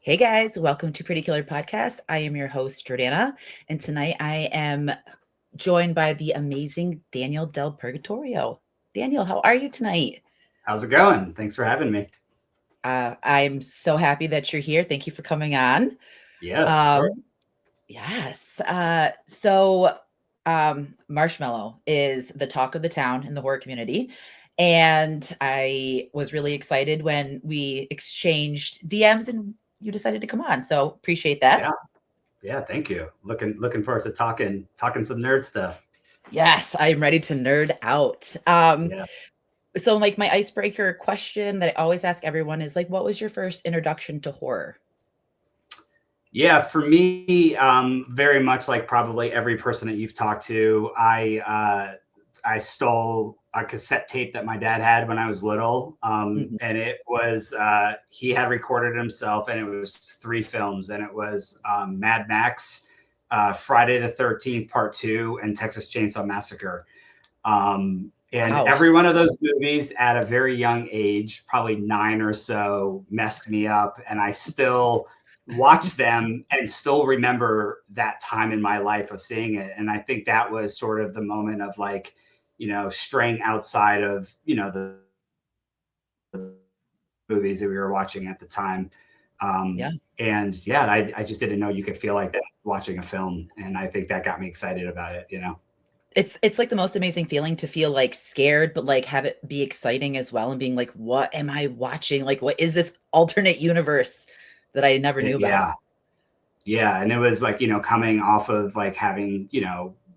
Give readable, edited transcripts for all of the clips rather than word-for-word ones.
Hey guys, welcome to Pretty Killer Podcast. I am your host, Jordana, and tonight I am joined by the amazing Daniel DelPurgatorio. Daniel, how are you tonight? How's it going? Thanks for having me. I'm so happy that you're here. Thank you for coming on. Yes, of Um, course. yes. Marshmallow is the talk of the town in the horror community. And I was really excited when we exchanged DMs and you decided to come on. So appreciate that. Yeah, yeah. Thank you. Looking forward to talking some nerd stuff. Yes, I'm ready to nerd out. Yeah, So like my icebreaker question that I always ask everyone is like, what was your first introduction to horror? yeah. For me, very much like probably every person that you've talked to, I stole a cassette tape that my dad had when I was little, Mhm. and it was he had recorded himself, and it was three films, and it was Mad Max, Friday the 13th Part Two, and Texas Chainsaw Massacre. And Wow. every one of those movies at a very young age, probably 9 or so, messed me up. And I still watch them and still remember that time in my life of seeing it. And I think that was sort of the moment of like, straying outside of, the movies that we were watching at the time. Yeah. And yeah, I just didn't know you could feel like that watching a film. And I think that got me excited about it. It's like the most amazing feeling to feel like scared, but like have it be exciting as well and being like, what am I watching? Like, what is this alternate universe that I never knew about? Yeah. Yeah, and it was like, coming off of like having,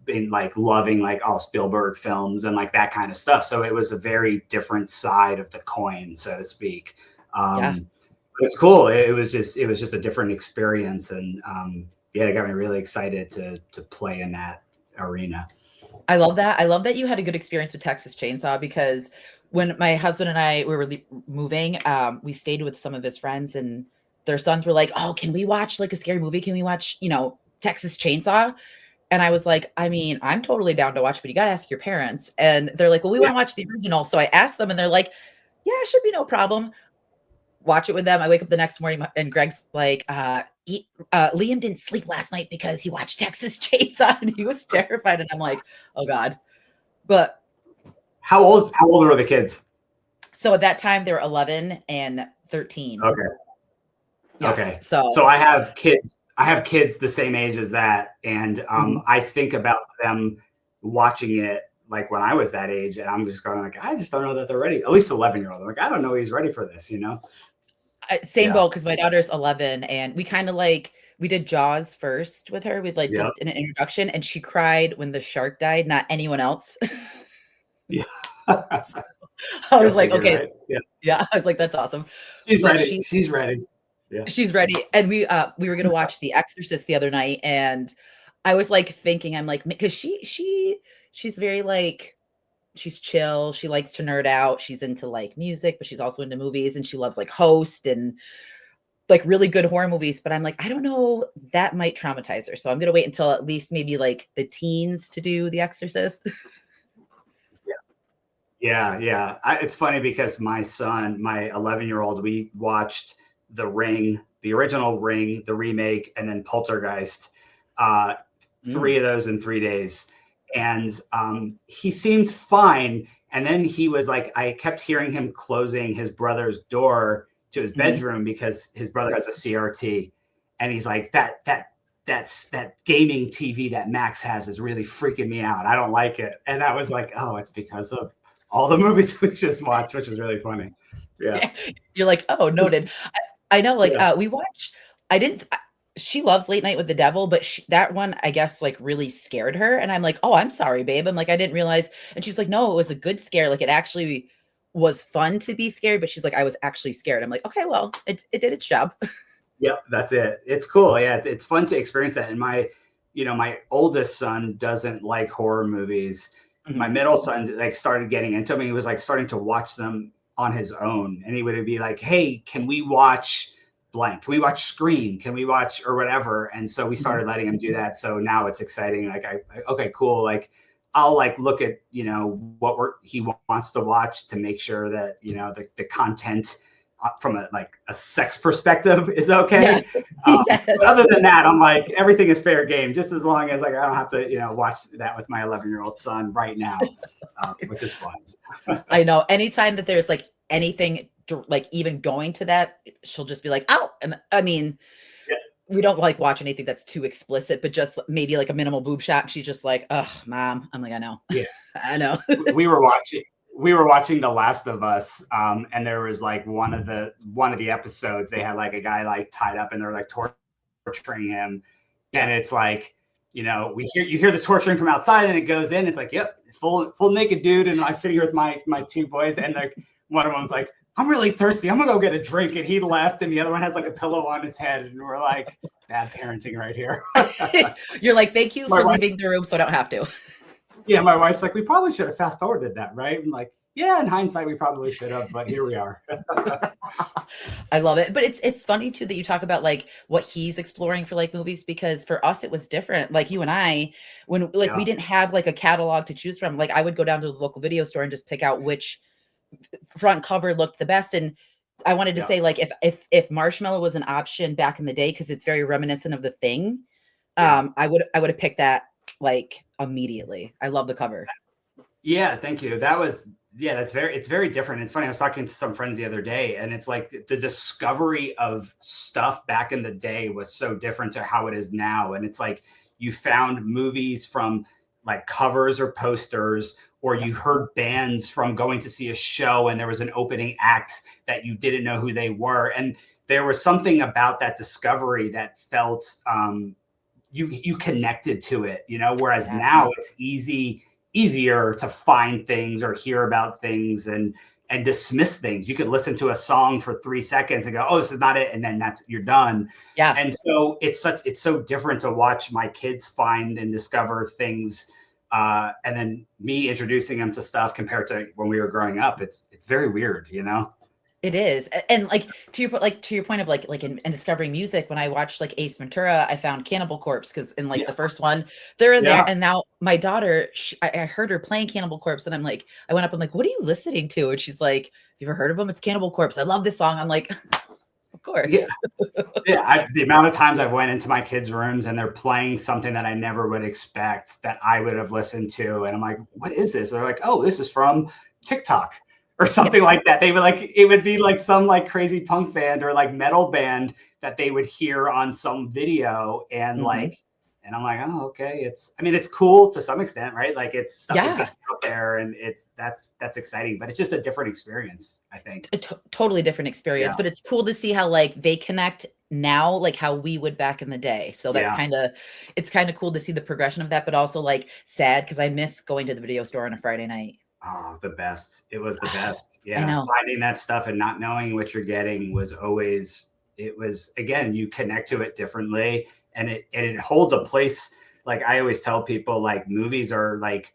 been like loving like all Spielberg films and like that kind of stuff. So it was a very different side of the coin, so to speak. Yeah. But it's cool. It was just a different experience, and yeah, it got me really excited to play in that arena. I love that. I love that you had a good experience with Texas Chainsaw because when my husband and I were moving, we stayed with some of his friends and their sons were like, "Oh, can we watch like a scary movie? Can we watch, Texas Chainsaw?" And I was like, "I mean, I'm totally down to watch, but you got to ask your parents." And they're like, "Well, we want Yeah, to watch the original." So I asked them and they're like, "Yeah, it should be no problem." Watch it with them. I wake up the next morning and Greg's like, Liam didn't sleep last night because he watched Texas Chainsaw and he was terrified. And I'm like, oh God. But how old are the kids? so at that time, they were 11 and 13. Okay. Yes. Okay. So, So I have kids the same age as that, and mhm. I think about them watching it like when I was that age, and I'm just going like, I just don't know that they're ready. At least 11-year old. I'm like, I don't know he's ready for this. Same Yeah. boat because my daughter's 11 and we kind of like, we did Jaws first with her. We like Yep. did an introduction and she cried when the shark died, not anyone else. Yeah. I Go was like, figure, okay. right? Yeah. Yeah. I was like, that's awesome. She's But ready. She's ready. Yeah. she's ready. And we were gonna watch The Exorcist the other night, and I was like thinking, I'm like, because she's very like she's chill. She likes to nerd out. She's into like music, but she's also into movies, and she loves like Host and like really good horror movies. But I'm like, I don't know, that might traumatize her. So I'm gonna wait until at least maybe like the teens to do The Exorcist. Yeah, yeah. It's funny because my son, my 11-year-old, we watched The Ring, the original Ring, the remake, and then Poltergeist. Uh, Mm, three of those in 3 days, and he seemed fine. And then he was like, I kept hearing him closing his brother's door to his mhm. bedroom because his brother has a CRT, and he's like, that gaming TV that Max has is really freaking me out. I don't like it. And I was like, oh, it's because of all the movies we just watched, which was really funny. Yeah. You're like, oh, noted. I know, like, Yeah. we watched I didn't she loves Late Night with the Devil, but that one, I guess, like, really scared her, and I'm like, "Oh, I'm sorry, babe." I'm like, "I didn't realize." And she's like, "No, it was a good scare, like, it actually was fun to be scared," but she's like, "I was actually scared." I'm like, "Okay, well, it did its job." Yep, that's it. It's cool. Yeah, it's fun to experience that. And my oldest son doesn't like horror movies. My Mhm, middle son like started getting into them. He was like starting to watch them on his own, and he would be like, "Hey, can we watch blank? Can we watch Scream? Can we watch or whatever?" And so we mhm. started letting him do that. So now it's exciting. Like, okay, cool. Like, I'll like look at he wants to watch to make sure that the content from a sex perspective is okay. Yes. Yes. But other than that, I'm like, everything is fair game, just as long as like I don't have to, watch that with my 11-year-old son right now, which is fun. I know anytime that there's like anything like even going to that, she'll just be like, "Oh," and I mean, Yeah. we don't like watch anything that's too explicit, but just maybe like a minimal boob shot. And she's just like, "Ugh, mom." I'm like, "I know, Yeah. I know." we were watching The Last of Us, and there was like one of the episodes they had like a guy like tied up and they're like torturing him, and it's like you hear the torturing from outside and it goes in. It's like, yep, full naked dude, and I'm sitting here with my two boys, and like one of them's like, I'm really thirsty, I'm gonna go get a drink, and he left, and the other one has like a pillow on his head, and we're like, bad parenting right here. You're like, "Thank you My for wife- leaving the room so I don't have to." Yeah, my wife's like, we probably should have fast forwarded that, right? I'm like, yeah, in hindsight, we probably should have, but here we are. I love it. But it's funny too that you talk about like what he's exploring for like movies, because for us it was different. Like you and I, when like we didn't have like a catalog to choose from, like I would go down to the local video store and just pick out which front cover looked the best. And I wanted to say, like, if Marshmallow was an option back in the day, because it's very reminiscent of The Thing, I would have picked that like immediately. I love the cover. Yeah, thank you. It's very different. It's funny. I was talking to some friends the other day, and it's like the discovery of stuff back in the day was so different to how it is now. And it's like you found movies from like covers or posters, or you heard bands from going to see a show and there was an opening act that you didn't know who they were. And there was something about that discovery that felt you connected to it, whereas now it's easier to find things or hear about things and dismiss things. You could listen to a song for 3 seconds and go, "Oh, this is not it," and then you're done. Yeah. And so it's so different to watch my kids find and discover things, and then me introducing them to stuff compared to when we were growing up. It's very weird, It is. And like to your point of like in discovering music, when I watched like Ace Ventura, I found Cannibal Corpse, because in like the first one, they're in there. And now my daughter, I heard her playing Cannibal Corpse, and I went up, I'm like, "What are you listening to?" And she's like, "Have you ever heard of them? It's Cannibal Corpse. I love this song." I'm like, "Of course." Yeah. The amount of times I've went into my kids' rooms and they're playing something that I never would expect that I would have listened to. And I'm like, "What is this?" They're like, "Oh, this is from TikTok," or something like that. They would it would be like some like crazy punk band or like metal band that they would hear on some video. And and I'm like, "Oh, okay." It's cool to some extent, right? Like it's stuff is getting out there, and that's exciting, but it's just a different experience, I think. A totally different experience, but it's cool to see how like they connect now, like how we would back in the day. So that's it's kind of cool to see the progression of that, but also like sad, because I miss going to the video store on a Friday night. Oh, the best. It was the best. Yeah. I know. Finding that stuff and not knowing what you're getting was always, again, you connect to it differently, and it holds a place. Like I always tell people, like movies are like,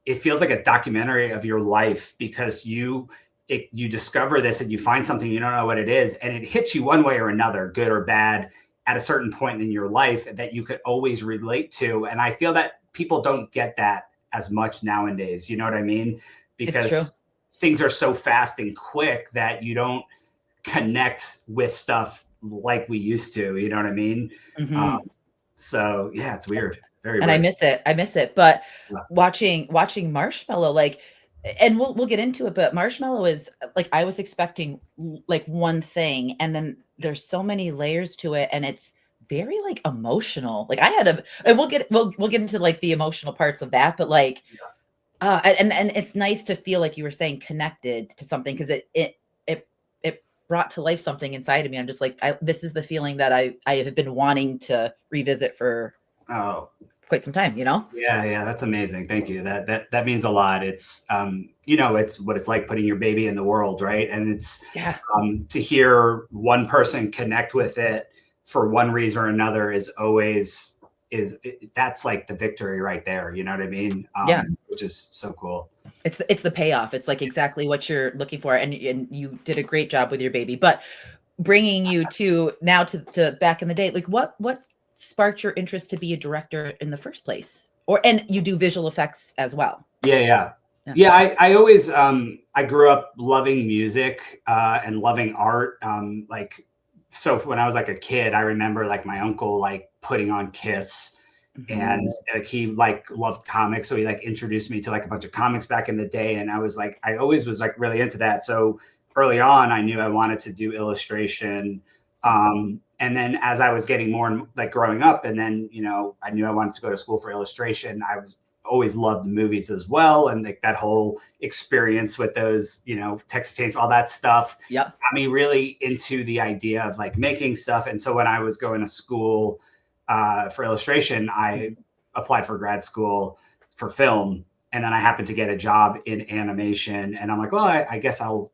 it feels like a documentary of your life, because you discover this and you find something, you don't know what it is, and it hits you one way or another, good or bad, at a certain point in your life that you could always relate to. And I feel that people don't get that as much nowadays. You know what I mean? Because things are so fast and quick that you don't connect with stuff like we used to. You know what I mean? So yeah, it's weird. Very and weird. I miss it. But watching Marshmallow, like, and we'll get into it, but Marshmallow is like, I was expecting like one thing, and then there's so many layers to it, and it's very like emotional. Like and we'll get into like the emotional parts of that, but like and it's nice to feel, like you were saying, connected to something, because it brought to life something inside of me. I'm just like, this is the feeling that I have been wanting to revisit for quite some time, Yeah, that's amazing. Thank you. That means a lot. It's it's what it's like putting your baby in the world, right? And it's to hear one person connect with it for one reason or another is always that's like the victory right there. You know what I mean? Which is so cool. It's the payoff. It's like exactly what you're looking for, and you did a great job with your baby. But bringing you to now to back in the day, like what sparked your interest to be a director in the first place? And you do visual effects as well. Yeah. I always I I grew up loving music and loving art. So when I was like a kid, I remember like my uncle like putting on Kiss, and like he like loved comics, so he like introduced me to like a bunch of comics back in the day, and I always was like really into that. So early on, I knew I wanted to do illustration. And then as I was getting more and like growing up, and then I knew I wanted to go to school for illustration. I was always loved movies as well, and like that whole experience with those Texas Chainsaw, all that stuff. Yep. Got me really into the idea of like making stuff. And so when I was going to school for illustration, I applied for grad school for film, and then I happened to get a job in animation, and I'm like, well, I guess I'll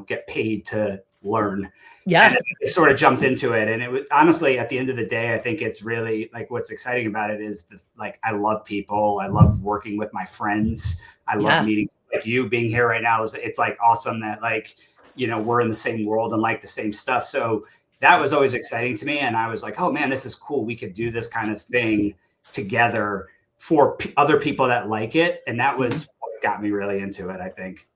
get paid to learn. Yeah. And I sort of jumped into it. And it was honestly, at the end of the day, I think it's really like what's exciting about it is like, I love people. I love working with my friends. I love meeting like you. Being here right now it's like awesome that like, we're in the same world and like the same stuff. So that was always exciting to me. And I was like, oh man, this is cool. We could do this kind of thing together for other people that like it. And that was what got me really into it, I think.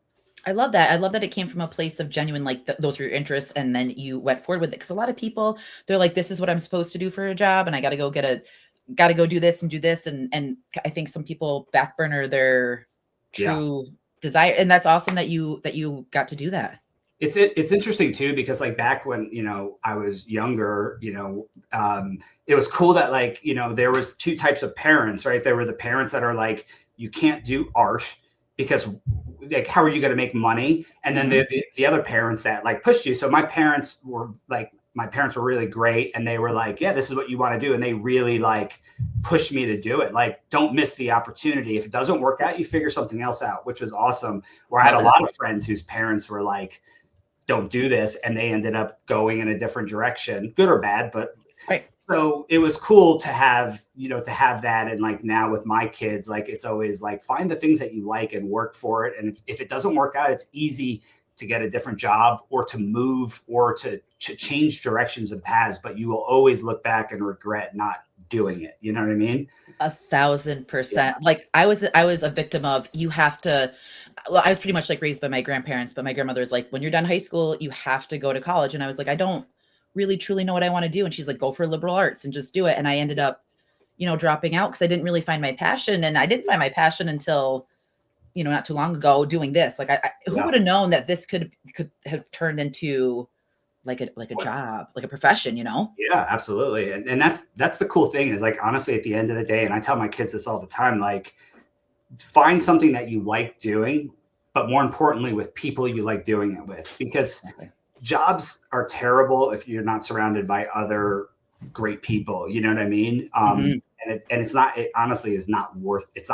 I love that. I love that it came from a place of genuine, like those were your interests, and then you went forward with it. Because a lot of people, they're like, "This is what I'm supposed to do for a job, and I got to go do this and do this." And I think some people backburner their true desire, and that's awesome that you got to do that. It's interesting too, because like back when I was younger, it was cool that like there was two types of parents, right? There were the parents that are like, you can't do art because like, how are you going to make money? And then the other parents that like pushed you. So my parents were really great, and they were like, yeah, this is what you want to do. And they really like pushed me to do it. Like, don't miss the opportunity. If it doesn't work out, you figure something else out, which was awesome. Where I had a lot of friends whose parents were like, don't do this. And they ended up going in a different direction, good or bad, but right. So it was cool to have that. And like now with my kids, like it's always like, find the things that you like and work for it. And if it doesn't work out, it's easy to get a different job or to move or to change directions and paths, but you will always look back and regret not doing it. You know what I mean? 1,000%. Yeah. Like I was a victim of, you have to, well, I was pretty much like raised by my grandparents, but my grandmother was like, when you're done high school, you have to go to college. And I was like, I don't really truly know what I want to do. And she's like, go for liberal arts and just do it. And I ended up, dropping out because I didn't really find my passion. And I didn't find my passion until, not too long ago doing this. Like who would have known that this could have turned into like a job, like a profession, Yeah, absolutely. And that's the cool thing is like, honestly, at the end of the day, and I tell my kids this all the time, like find something that you like doing, but more importantly with people you like doing it with, because jobs are terrible if you're not surrounded by other great people. You know what I mean? And it honestly is not worth it.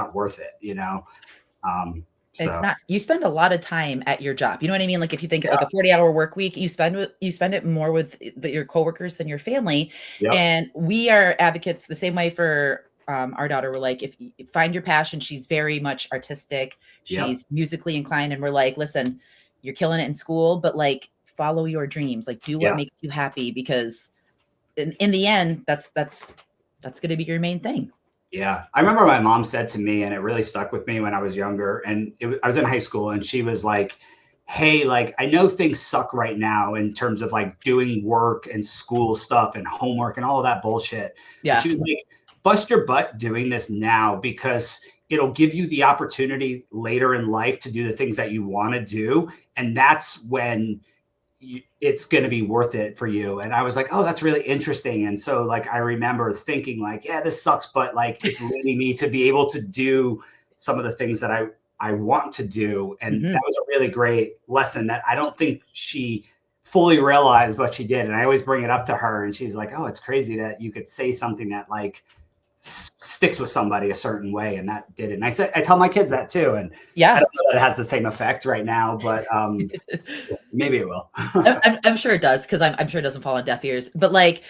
So. It's not, you spend a lot of time at your job. You know what I mean? Like if you think like a 40-hour work week, you spend it more with your coworkers than your family. Yep. And we are advocates the same way for our daughter. We're like, if you find your passion, she's very much artistic. She's musically inclined. And we're like, listen, you're killing it in school, but like follow your dreams, like do what makes you happy, because in the end, that's going to be your main thing. Yeah. I remember my mom said to me, and it really stuck with me when I was younger, and I was in high school, and she was like, hey, like, I know things suck right now in terms of like doing work and school stuff and homework and all of that bullshit. Yeah. But she was like, bust your butt doing this now, because it'll give you the opportunity later in life to do the things that you want to do. And that's when it's going to be worth it for you. And I was like, oh, that's really interesting. And so like, I remember thinking like, yeah, this sucks, but like, it's leading me to be able to do some of the things that I want to do. And that was a really great lesson that I don't think she fully realized what she did. And I always bring it up to her, and she's like, oh, it's crazy that you could say something that like sticks with somebody a certain way, and that did it. And I tell my kids that too. And I don't know that it has the same effect right now, but maybe it will. I'm sure it does, because I'm sure it doesn't fall on deaf ears. But like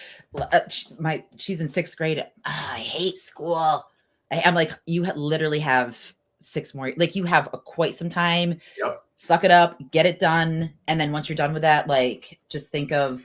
she's in 6th grade. I hate school. I'm like, you literally have 6 more. Like you have quite some time. Yep. Suck it up, get it done, and then once you're done with that, like just think of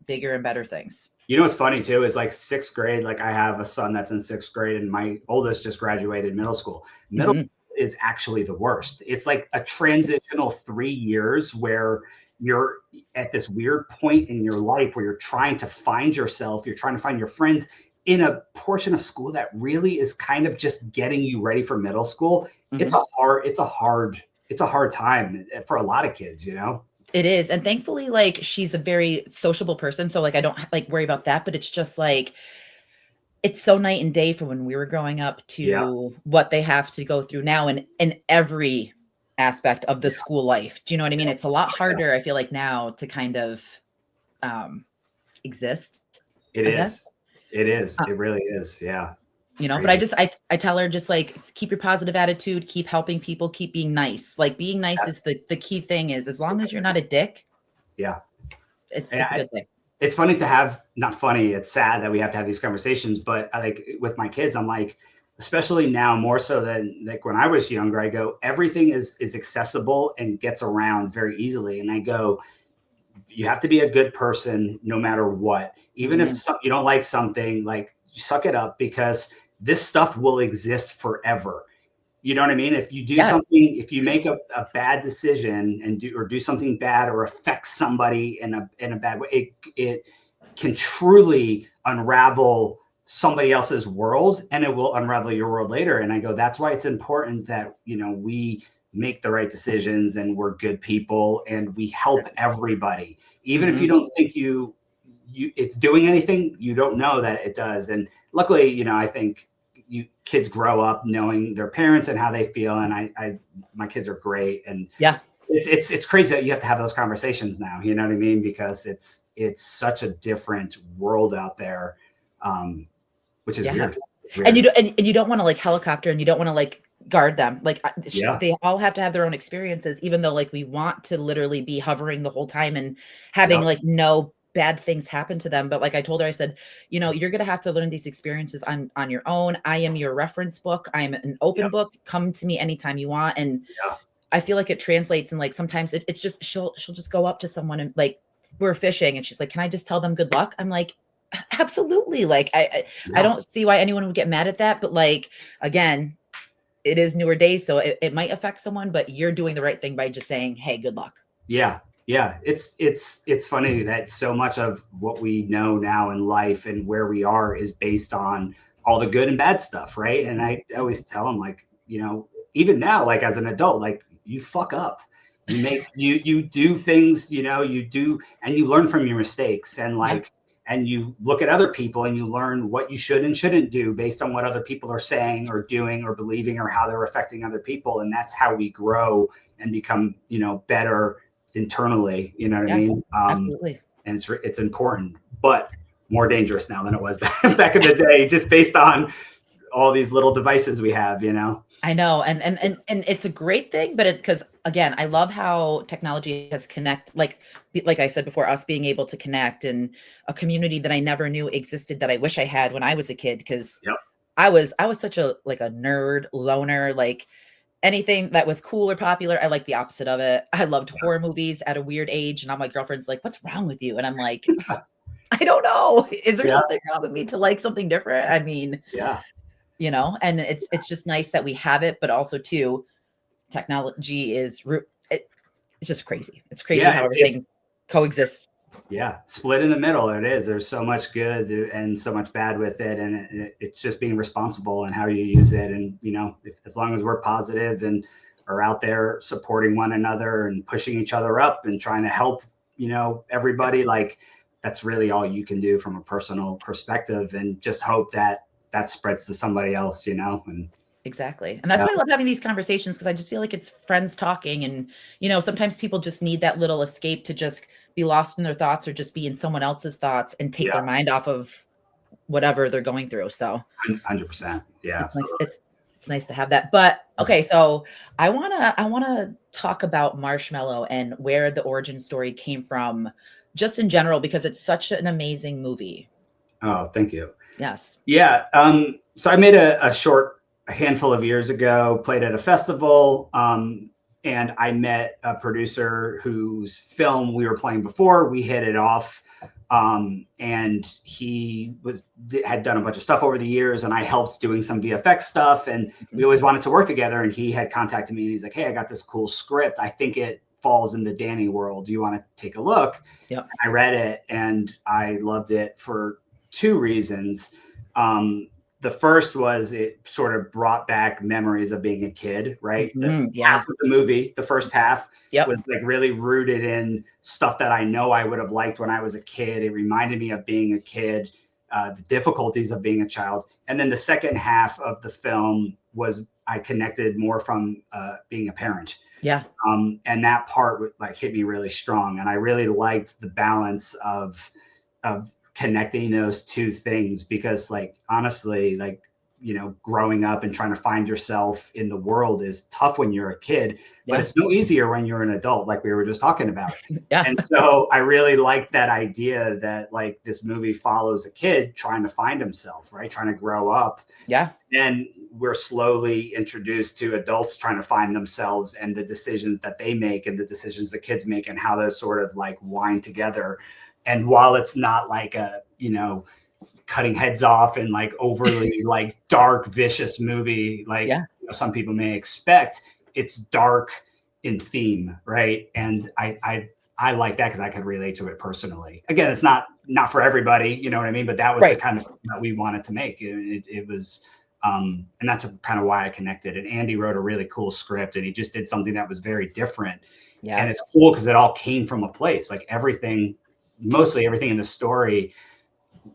bigger and better things. You know what's funny too is like 6th grade, like I have a son that's in 6th grade, and my oldest just graduated middle school. Middle school is actually the worst. It's like a transitional 3 years where you're at this weird point in your life where you're trying to find yourself, you're trying to find your friends in a portion of school that really is kind of just getting you ready for middle school. It's Mhm. a hard time for a lot of kids, you know? It is, and thankfully, like, she's a very sociable person, so, like, I don't, like, worry about that, but it's just, like, it's so night and day from when we were growing up Yeah. to what they have to go through now in every aspect of the Yeah. school life. Do you know what I mean? Yeah. It's a lot Yeah. harder, I feel like, now to kind of, um, exist, It I guess. is. It is. Uh, It really is. Yeah. It's you know, but I crazy. just I tell her just, like, keep your positive attitude, keep helping people, keep being nice. Like, being nice is the key thing is as long as you're not a dick, Yeah. it's a And good thing. it's funny to have, not funny, it's sad that we have to have these conversations, but I, like with my kids, I'm like, especially now more so than like when I was younger, I go, everything is accessible and gets around very easily. And I go, you have to be a good person no matter what. Even if Mhm. you don't like something, like suck it up because this stuff will exist forever. You know what I mean? If you do Yes. something, if you make a bad decision and do something bad or affect somebody in a bad way, it can truly unravel somebody else's world and it will unravel your world later. And I go, that's why it's important that, we make the right decisions and we're good people and we help everybody. Even if you Mhm. don't think it's doing anything, you don't know that it does. And luckily, I think kids grow up knowing their parents and how they feel. And my kids are great. And Yeah. it's crazy that you have to have those conversations now. You know what I mean? Because it's such a different world out there, which is Yeah. weird. It's And weird. you don't wanna, like, helicopter, and you don't wanna, like, guard them. Like, Yeah. they all have to have their own experiences, even though, like, we want to literally be hovering the whole time and having, Yep. like, no bad things happen to them. But, like, I told her, I said, "You're gonna have to learn these experiences on your own. I am your reference book. I'm an open Yep. book. Come to me anytime you want." And Yeah. I feel like it translates, and, like, sometimes it's just she'll just go up to someone and, like, we're fishing, and she's like, "Can I just tell them good luck?" I'm like, Absolutely." Like, I Yeah. don't see why anyone would get mad at that, but, like, again, it is newer days, so it might affect someone, but you're doing the right thing by just saying, "Hey, good luck." Yeah. Yeah. It's funny that so much of what we know now in life and where we are is based on all the good and bad stuff, right? And I always tell them, like, even now, like as an adult, like you fuck up. You do things, you do, and you learn from your mistakes. And Yeah, like, and you look at other people and you learn what you should and shouldn't do based on what other people are saying or doing or believing or how they're affecting other people. And that's how we grow and become, better internally. You know what I yeah, mean? absolutely. And it's important, but more dangerous now than it was back in the day, just based on all these little devices we have. I know, and it's a great thing, but because again, I love how technology has like I said before, us being able to connect and a community that I never knew existed that I wish I had when I was a kid. Because Yep. I was such a like a nerd loner, like anything that was cool or popular, I liked the opposite of it. I loved horror movies at a weird age, and all my girlfriend's like, "What's wrong with you?" And I'm like, "I don't know. Is there Yeah. something wrong with me to like something different?" I mean, Yeah. and it's just nice that we have it, but also too, technology it's just crazy. It's crazy Yeah. how It's everything coexists. yeah, split in the middle. It is. There's so much good and so much bad with it, and it's just being responsible and how you use it. And as long as we're positive and are out there supporting one another and pushing each other up and trying to help, Yep, everybody, like that's really all you can do from a personal perspective, and just hope that that spreads to somebody else. And exactly. And that's yeah, why I love having these conversations because I just feel like it's friends talking and, sometimes people just need that little escape to just be lost in their thoughts or just be in someone else's thoughts and take yeah, their mind off of whatever they're going through. So 100%. Yeah, it's nice. absolutely. It's nice to have that. But okay, so I wanna talk about Marshmallow and where the origin story came from, just in general, because it's such an amazing movie. Oh, thank you. Yes. Yeah. So I made a short a handful of years ago, played at a festival, and I met a producer whose film we were playing before. We hit it off. And he had done a bunch of stuff over the years, and I helped doing some VFX stuff, and we always wanted to work together. And he had contacted me, and he's like, "Hey, I got this cool script. I think it falls in the Danny world. Do you want to take a look?" Yep. I read it, and I loved it for two reasons. The first was it sort of brought back memories of being a kid, right? Yeah. Half of the movie, the first half, Yep. was like really rooted in stuff that I know I would have liked when I was a kid. It reminded me of being a kid, the difficulties of being a child. And then the second half of the film was I connected more from being a parent. Yeah. And that part like hit me really strong. And I really liked the balance of connecting those two things, because like honestly, like, you know, growing up and trying to find yourself in the world is tough when you're a kid, but it's no easier when you're an adult, like we were just talking about. Yeah. And so I really like that idea that like this movie follows a kid trying to find himself, right? Trying to grow up. Yeah. And we're slowly introduced to adults trying to find themselves and the decisions that they make and the decisions the kids make and how those sort of like wind together. And while it's not like a, you know, cutting heads off and like overly like dark, vicious movie, like you know, some people may expect, it's dark in theme, right? And I like that because I could relate to it personally. Again, it's not for everybody, you know what I mean? But that was the kind of film that we wanted to make. It was, and that's kind of why I connected. And Andy wrote a really cool script, and he just did something that was very different. Yeah. And it's cool because it all came from a place. Like mostly everything in the story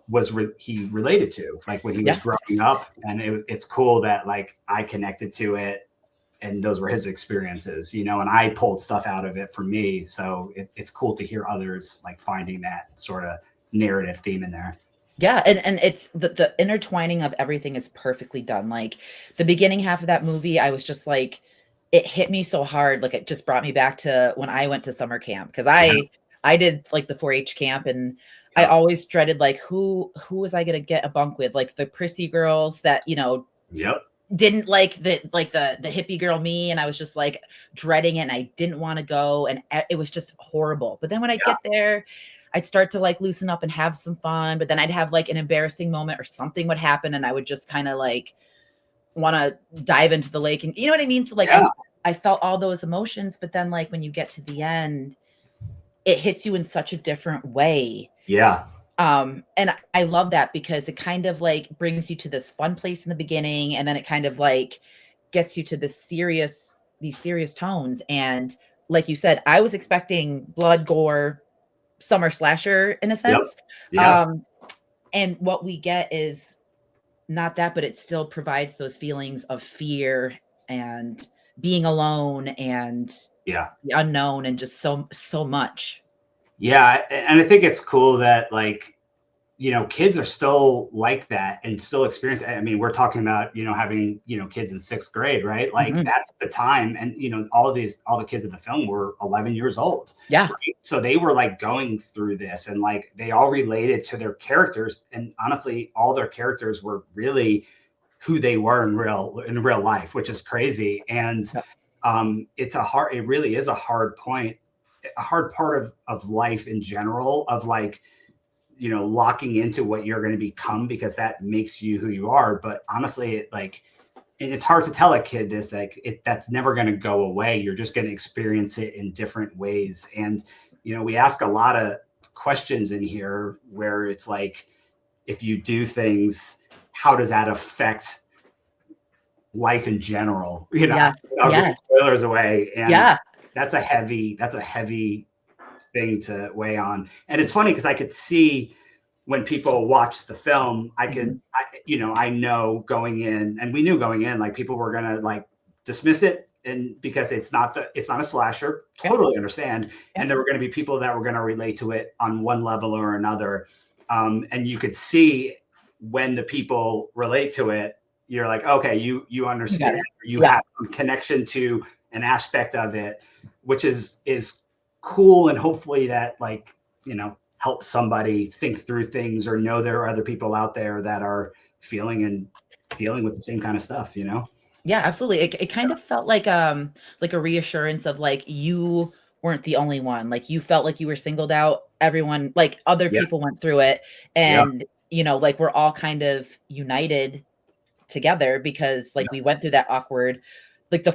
was he related to, like when he was growing up. And it's cool that like I connected to it, and those were his experiences, you know, and I pulled stuff out of it for me. So it's cool to hear others like finding that sort of narrative theme in there. Yeah, and it's the intertwining of everything is perfectly done. Like the beginning half of that movie, I was just like, it hit me so hard. Like it just brought me back to when I went to summer camp, because I did like the 4-H camp, and I always dreaded like who was I gonna get a bunk with, like the prissy girls that, you know, didn't like the hippie girl me, and I was just like dreading it, and I didn't want to go, and it was just horrible. But then when I get there, I'd start to like loosen up and have some fun, but then I'd have like an embarrassing moment or something would happen, and I would just kind of like want to dive into the lake, and you know what I mean? So like I felt all those emotions, but then like when you get to the end, it hits you in such a different way. Yeah. And I love that because it kind of like brings you to this fun place in the beginning, and then it kind of like gets you to these serious tones. And like you said, I was expecting blood, gore, summer slasher in a sense. And what we get is not that, but it still provides those feelings of fear and being alone and the unknown, and just so much. Yeah. And I think it's cool that like, you know, kids are still like that and still experience. I mean, we're talking about, you know, having, you know, kids in 6th grade, right? Like that's the time. And, you know, all the kids in the film were 11 years old. Yeah. Right? So they were like going through this, and like, they all related to their characters. And honestly, all their characters were really who they were in real life, which is crazy. And it really is a hard part of life in general, of like, you know, locking into what you're going to become, because that makes you who you are. But honestly, it's hard to tell a kid this, like that's never going to go away. You're just going to experience it in different ways. And, you know, we ask a lot of questions in here where it's like, if you do things, how does that affect life in general? You know, I'll give spoilers away. And that's a heavy thing to weigh on. And it's funny because I could see when people watch the film, I know going in, and we knew going in, like people were going to like dismiss it, and because it's not a slasher, totally understand. And there were going to be people that were going to relate to it on one level or another. And you could see when the people relate to it, you're like, okay, you understand, you have some connection to an aspect of it, which is cool. And hopefully that, like, you know, help somebody think through things, or know there are other people out there that are feeling and dealing with the same kind of stuff, you know? Yeah, absolutely. It kind of felt like a reassurance of like, you weren't the only one. Like, you felt like you were singled out. Everyone, like, other Yeah. people went through it, Yeah. and, you know, like, we're all kind of united together because, like, Yeah. we went through that awkward, like,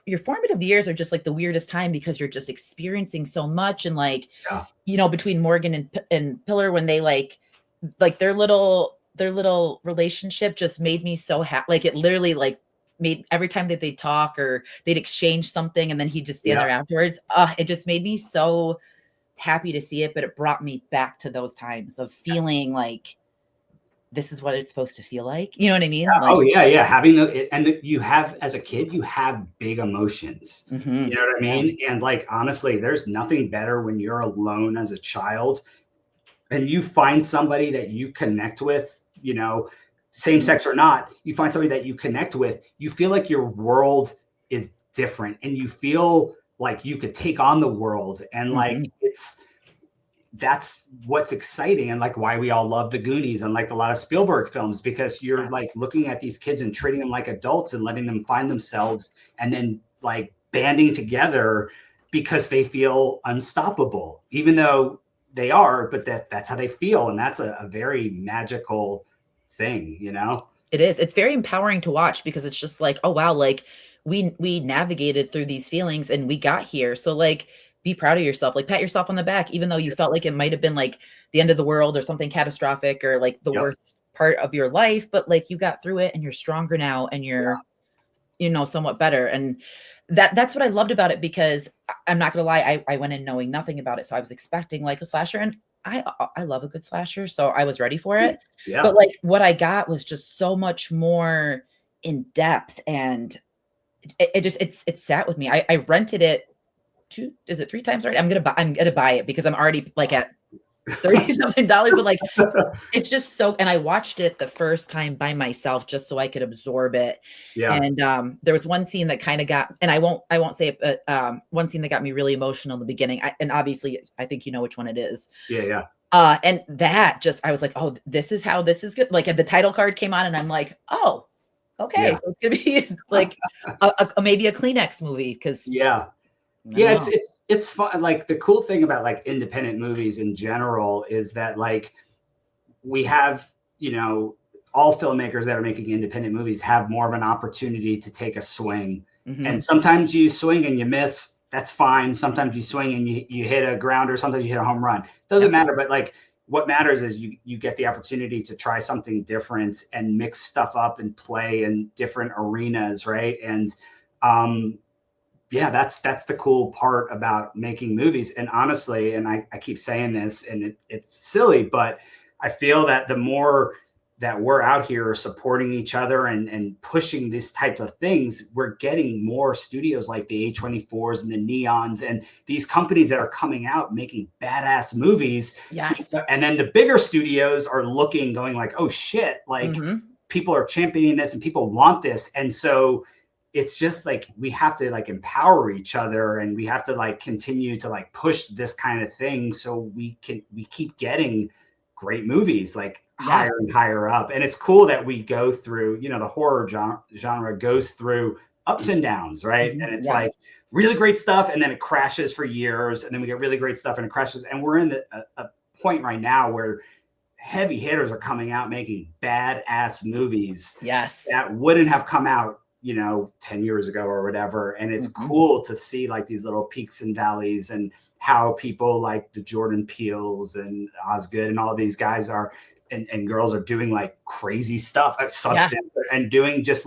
your formative years are just, like, the weirdest time because you're just experiencing so much, and, like, Yeah. you know, between Morgan and Pillar, when they, like, their little relationship just made me so happy. Like, it literally, like, made every time that they talk or they'd exchange something and then he'd just stand Yeah. there afterwards, it just made me so happy to see it, but it brought me back to those times of feeling like this is what it's supposed to feel like. You know what I mean? Like, Oh yeah, yeah. Having you have, as a kid, you have big emotions. You mhm, know what I yeah, mean? And like, honestly, there's nothing better when you're alone as a child and you find somebody that you connect with, same mhm, sex or not, you find somebody that you connect with, you feel like your world is different and you feel like you could take on the world. And like, mhm, that's what's exciting and like why we all love the Goonies and like a lot of Spielberg films, because you're yes, like looking at these kids and treating them like adults and letting them find themselves and then like banding together because they feel unstoppable, even though they are, but that's how they feel. And that's a very magical thing. it is. It's very empowering to watch because it's just like, oh wow, like, we navigated through these feelings and we got here. So, like, be proud of yourself. Like, pat yourself on the back, even though you felt like it might have been like the end of the world or something catastrophic or like the Yep. worst part of your life, but like, you got through it and you're stronger now and you're, you know, somewhat better. And that's what I loved about it because I'm not gonna lie, I went in knowing nothing about it. So I was expecting like a slasher, and I love a good slasher, so I was ready for Yeah. it. Yeah. But like, what I got was just so much more in depth, and it just it sat with me. I rented it two, is it three times already? I'm gonna buy it because I'm already like at 30 something dollars, but like, it's just so, and I watched it the first time by myself just so I could absorb it. Yeah. And there was one scene that kind of got, and I won't say it, but one scene that got me really emotional in the beginning. And obviously I think you know which one it is. Yeah. Yeah. And that just, I was like, oh, this is how this is good. Like, the title card came on and I'm like, oh, okay, Yeah. so it's gonna be like maybe a Kleenex movie because Yeah. I don't Yeah, know. it's fun. Like the cool thing about like independent movies in general is that like we have, all filmmakers that are making independent movies have more of an opportunity to take a swing. And Hmm. sometimes you swing and you miss, that's fine. Sometimes you swing and you hit a grounder, sometimes you hit a home run. Doesn't Yep. matter, but like what matters is you get the opportunity to try something different and mix stuff up and play in different arenas, right? And um yeah, that's the cool part about making movies. And honestly, and I keep saying this and it's silly, but I feel that the more that we're out here supporting each other and pushing these types of things, we're getting more studios like the A24s and the Neons and these companies that are coming out making badass movies. Yes. And then the bigger studios are looking, going like, oh shit, like Hmm. people are championing this and people want this. And so it's just like we have to like empower each other and we have to like continue to like push this kind of thing so we keep getting great movies like Yeah. higher and higher up. And it's cool that we go through, the horror genre goes through ups and downs, right? Hmm. And it's Yes. like really great stuff and then it crashes for years and then we get really great stuff and it crashes, and we're in a point right now where heavy hitters are coming out making badass movies Yes. that wouldn't have come out 10 years ago or whatever. And it's Hmm. cool to see like these little peaks and valleys and how people like the Jordan Peels and Osgood and all these guys are and girls are doing like crazy stuff at Yeah. substance and doing just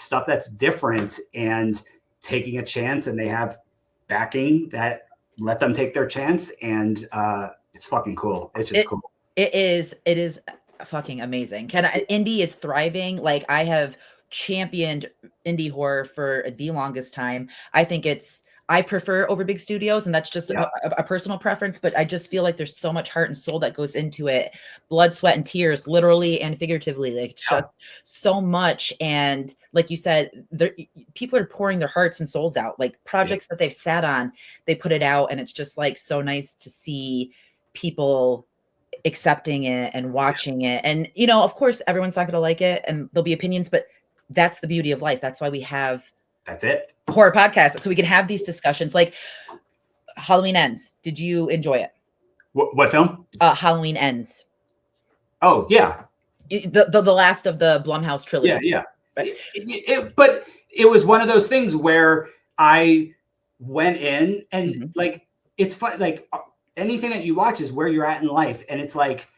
stuff that's different and taking a chance, and they have backing that let them take their chance. And it's fucking cool. It's just It cool. it is fucking amazing. Indie is thriving. Like, I have championed indie horror for the longest time. I prefer over big studios, and that's just Yeah. a personal preference, but I just feel like there's so much heart and soul that goes into it. Blood, sweat, and tears, literally and figuratively. Like, it's Yeah. just so much. And like you said, people are pouring their hearts and souls out. Like, Yeah. projects that they've sat on, they put it out, and it's just like so nice to see people accepting it and watching it. And, you know, of course, everyone's not going to like it and there'll be opinions, but that's the beauty of life. That's why we have That's it. horror podcast, so we can have these discussions. Like Halloween Ends. Did you enjoy it? What film? Halloween Ends. Oh yeah, The last of the Blumhouse trilogy. yeah. Right. But it was one of those things where I went in and like it's fun. Like anything that you watch is where you're at in life, and it's like,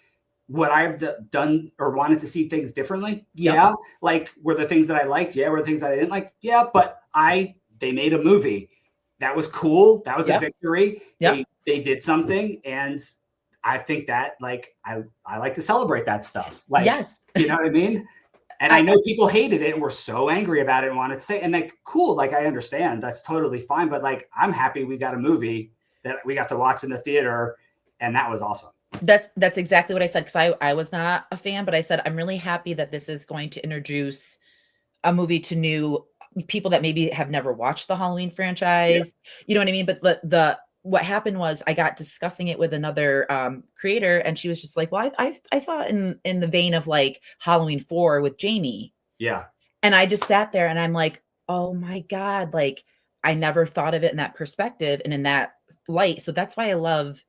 would I have done or wanted to see things differently? Yeah. Like, were the things that I liked? Yeah. Were the things that I didn't like? Yeah. But they made a movie that was cool. That was a victory. They did something, and I think that like I like to celebrate that stuff. Like, you know what I mean? And I know people hated it and were so angry about it and wanted to say, and like, cool, like I understand, that's totally fine. But like, I'm happy we got a movie that we got to watch in the theater, and that was awesome. That's exactly what I said, because I was not a fan, but I said I'm really happy that this is going to introduce a movie to new people that maybe have never watched the Halloween franchise. You know what I mean? But what happened was I got discussing it with another creator, and she was just like, well, I saw it in the vein of like Halloween 4 with Jamie. Yeah. And I just sat there and I'm like, oh my God, like I never thought of it in that perspective and in that light. So that's why I love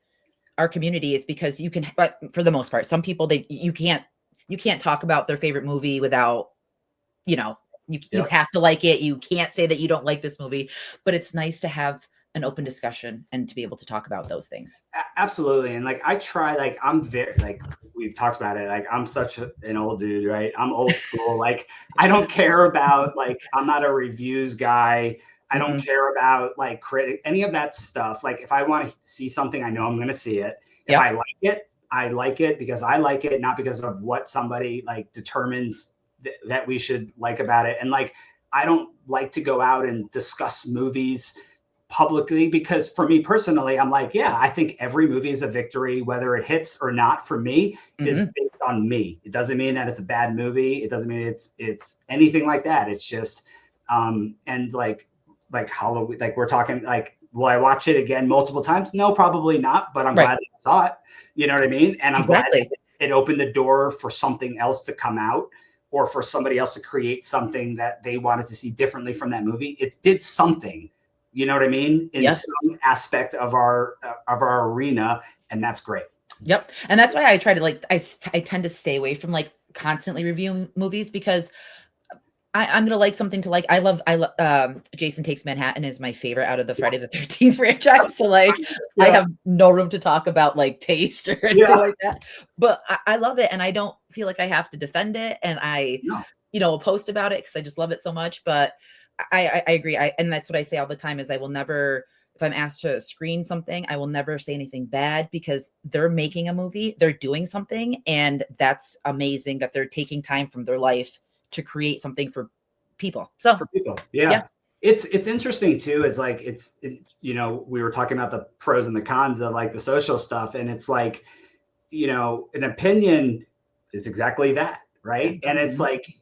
our community, is because you can, but for the most part, some people, you can't talk about their favorite movie without, you have to like it. You can't say that you don't like this movie, but it's nice to have an open discussion and to be able to talk about those things. Absolutely. And like, I try, like, I'm very, like, we've talked about it. Like, I'm such an old dude, right? I'm old school. Like, I don't care about, like, I'm not a reviews guy. I don't care about like any of that stuff. Like, if I want to see something, I know I'm going to see it. If I like it, I like it because I like it, not because of what somebody like determines that we should like about it. And like, I don't like to go out and discuss movies publicly, because for me personally, I'm like, yeah, I think every movie is a victory, whether it hits or not. For me, is based on me. It doesn't mean that it's a bad movie. It doesn't mean it's anything like that. It's just and like Halloween, like we're talking, like, will I watch it again multiple times? No, probably not, but I'm glad that I saw it. You know what I mean? And I'm glad it opened the door for something else to come out, or for somebody else to create something that they wanted to see differently from that movie. It did something, you know what I mean? In some aspect of our arena. And that's great. Yep. And that's why I try to like, I tend to stay away from like constantly reviewing movies, because I'm gonna like something to like. I love Jason Takes Manhattan is my favorite out of the Friday the 13th franchise. So like, I have no room to talk about like taste or anything like that. But I love it, and I don't feel like I have to defend it. And I, will post about it because I just love it so much. But I agree. And that's what I say all the time is I will never, if I'm asked to screen something, I will never say anything bad, because they're making a movie, they're doing something, and that's amazing that they're taking time from their life to create something for people. So for people. Yeah. It's interesting too. It's like, we were talking about the pros and the cons of like the social stuff. And it's like, an opinion is exactly that. Right. And it's like,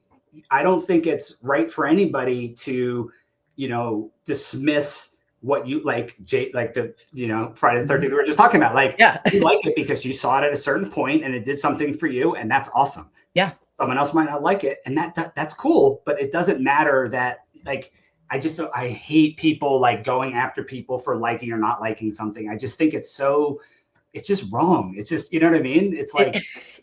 I don't think it's right for anybody to, dismiss what you like, like the, Friday the 13th we were just talking about. Like, you like it because you saw it at a certain point and it did something for you, and that's awesome. Yeah. Someone else might not like it, and that's cool, but it doesn't matter that, like, I hate people like going after people for liking or not liking something. I just think it's just wrong. It's just, you know what I mean? It's like,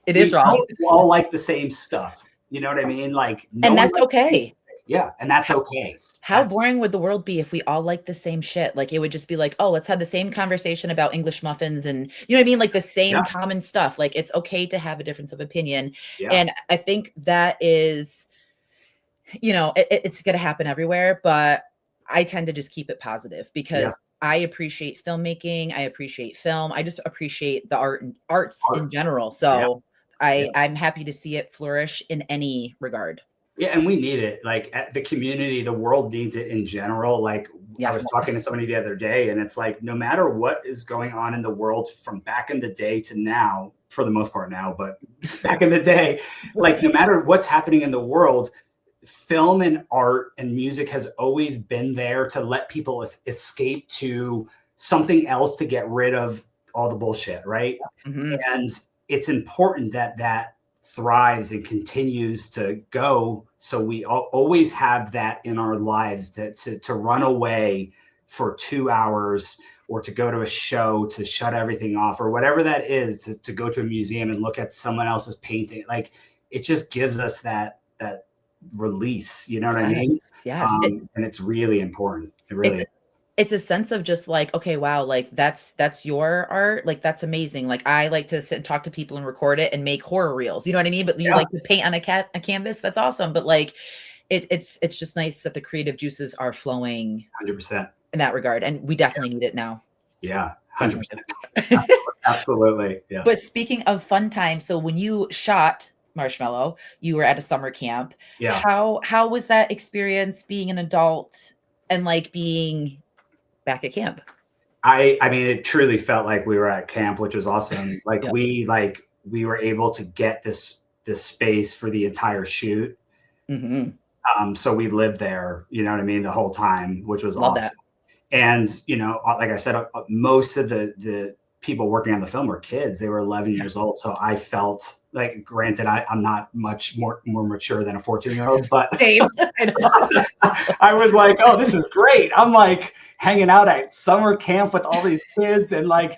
it is wrong. We all like the same stuff. You know what I mean? Like, and that's okay. Yeah. And that's okay. How boring would the world be if we all like the same shit? Like, it would just be like, oh, let's have the same conversation about English muffins, and you know what I mean? Like the same common stuff. Like, it's okay to have a difference of opinion. And I think that is, it's going to happen everywhere, but I tend to just keep it positive, because I appreciate filmmaking. I appreciate film. I just appreciate the arts in general. So I'm happy to see it flourish in any regard. Yeah, and we need it. Like, the community, the world needs it in general. Like, I was talking to somebody the other day, and it's like, no matter what is going on in the world from back in the day to now, for the most part now, but back in the day, like, no matter what's happening in the world, film and art and music has always been there to let people escape to something else, to get rid of all the bullshit, right? And it's important that thrives and continues to go. So we always have that in our lives to run away for 2 hours or to go to a show, to shut everything off or whatever that is, to go to a museum and look at someone else's painting. Like it just gives us that release, you know what I mean? Yes. And it's really important. It really is. It's a sense of just like, okay, wow, like that's your art. Like that's amazing. Like I like to sit and talk to people and record it and make horror reels. You know what I mean? But you like to paint on a canvas. That's awesome. But like it's just nice that the creative juices are flowing 100% in that regard. And we definitely need it now. Yeah. 100%. Absolutely. Yeah. But speaking of fun time, so when you shot Marshmallow, you were at a summer camp. Yeah. How was that experience being an adult and like being back at camp? I mean, it truly felt like we were at camp, which was awesome. Like we were able to get this space for the entire shoot. Mm-hmm. So we lived there, you know what I mean, the whole time, which was Love awesome. that. And, you know, like I said, most of the people working on the film were kids. They were 11 years old. So I felt like, granted, I'm not much more mature than a 14-year-old, but same. I was like, oh, this is great. I'm like hanging out at summer camp with all these kids. And like,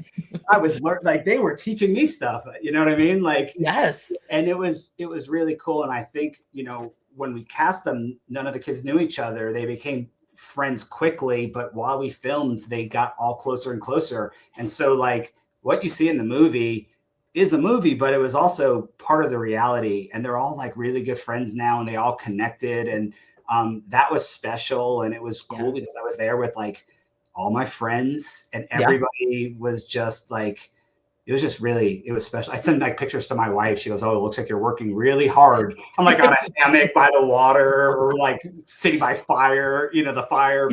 I was like, they were teaching me stuff, you know what I mean? Like, yes. And it was really cool. And I think, you know, when we cast them, none of the kids knew each other. They became friends quickly, but while we filmed, they got all closer and closer. And so like what you see in the movie is a movie, but it was also part of the reality. And they're all like really good friends now, and they all connected. And that was special. And it was cool because I was there with like all my friends, and everybody was just like, it was special. I sent like pictures to my wife. She goes, oh, it looks like you're working really hard. I'm like on a hammock by the water, or like sitting by fire, you know, the fire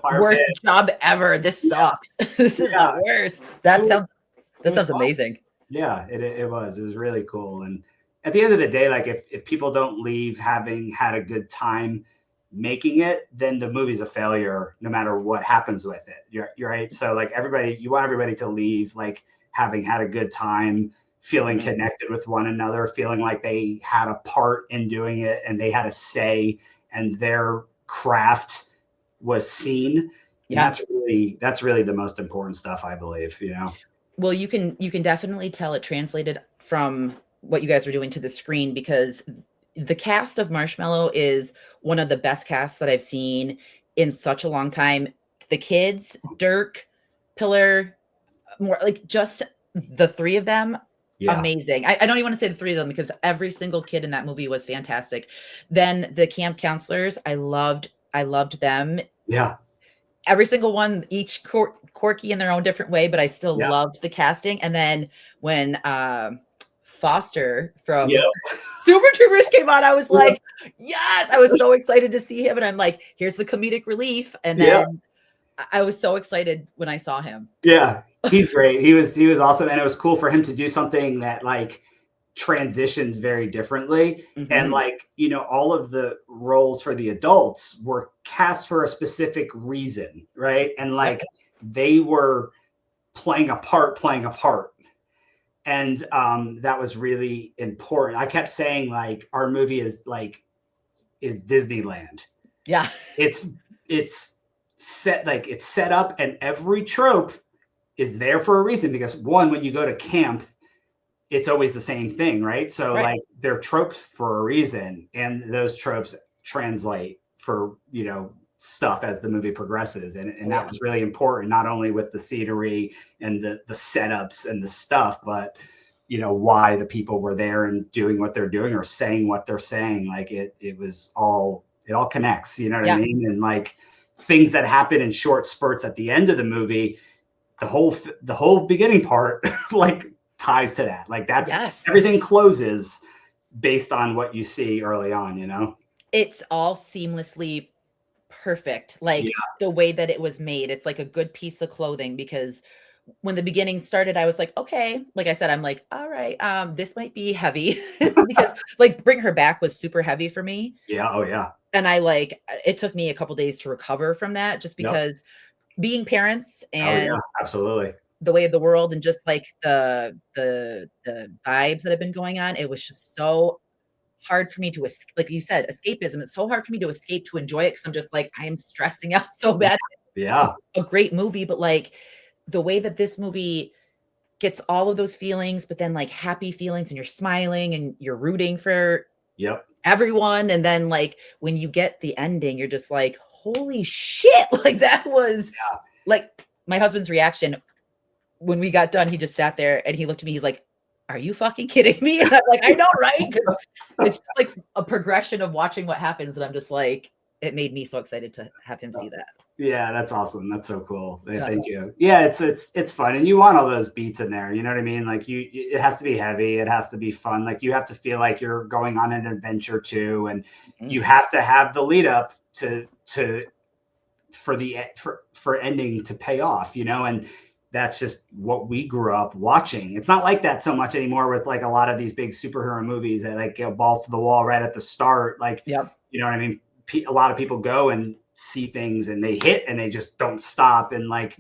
worst pit. Job ever. This sucks. This is the worst. That sounds amazing. Yeah, it was really cool. And at the end of the day, like if people don't leave having had a good time making it, then the movie's a failure no matter what happens with it. You're right. So like you want everybody to leave like having had a good time, feeling connected with one another, feeling like they had a part in doing it and they had a say and their craft was seen. Yeah. That's really the most important stuff, I believe, you know? Well, you can definitely tell it translated from what you guys were doing to the screen, because the cast of Marshmallow is one of the best casts that I've seen in such a long time. The kids, Dirk, Pillar, more like just the three of them. Amazing. I don't even want to say the three of them because every single kid in that movie was fantastic. Then the camp counselors, I loved them. Yeah. Every single one, each quirky in their own different way, but I still loved the casting. And then when Foster from Super Troopers came on, I was like, yes, I was so excited to see him. And I'm like, here's the comedic relief. And then I was so excited when I saw him. Yeah, he's great. He was awesome. And it was cool for him to do something that like transitions very differently. And like, you know, all of the roles for the adults were cast for a specific reason, right? And like they were playing a part. And that was really important. I kept saying like our movie is Disneyland. Yeah. It's set up, and every trope is there for a reason, because one, when you go to camp, it's always the same thing, right? So like they're tropes for a reason, and those tropes translate for, you know, stuff as the movie progresses. And that was really important, not only with the scenery and the setups and the stuff, but you know, why the people were there and doing what they're doing or saying what they're saying. Like it all connects, you know what I mean? And like things that happen in short spurts at the end of the movie, the whole beginning part like ties to that. Like that's everything closes based on what you see early on, you know? It's all seamlessly perfect. Like the way that it was made, it's like a good piece of clothing, because when the beginning started, I was like, okay, like I said, I'm like, all right, this might be heavy because like Bring Her Back was super heavy for me. Yeah. Oh yeah. And it took me a couple days to recover from that, just because being parents and absolutely, the way of the world and just like the vibes that have been going on, it was just so hard for me to like you said, escapism. It's so hard for me to escape to enjoy it because I'm just like, I am stressing out so bad. Yeah. A great movie, but like the way that this movie gets all of those feelings, but then like happy feelings and you're smiling and you're rooting for Yep. everyone. And then like when you get the ending, you're just like, holy shit. Like that was like my husband's reaction when we got done. He just sat there and he looked at me. He's like, are you fucking kidding me? And I'm like, I know, right? Because it's just like a progression of watching what happens. And I'm just like, it made me so excited to have him see that. Yeah, that's awesome. That's so cool. Yeah. Thank you. Yeah, it's fun, and you want all those beats in there. You know what I mean? Like it has to be heavy. It has to be fun. Like you have to feel like you're going on an adventure too, and you have to have the lead up to for ending to pay off. You know, and that's just what we grew up watching. It's not like that so much anymore with like a lot of these big superhero movies that like go balls to the wall right at the start. Like, yep. You know what I mean? A lot of people go and see things and they hit and they just don't stop. And like,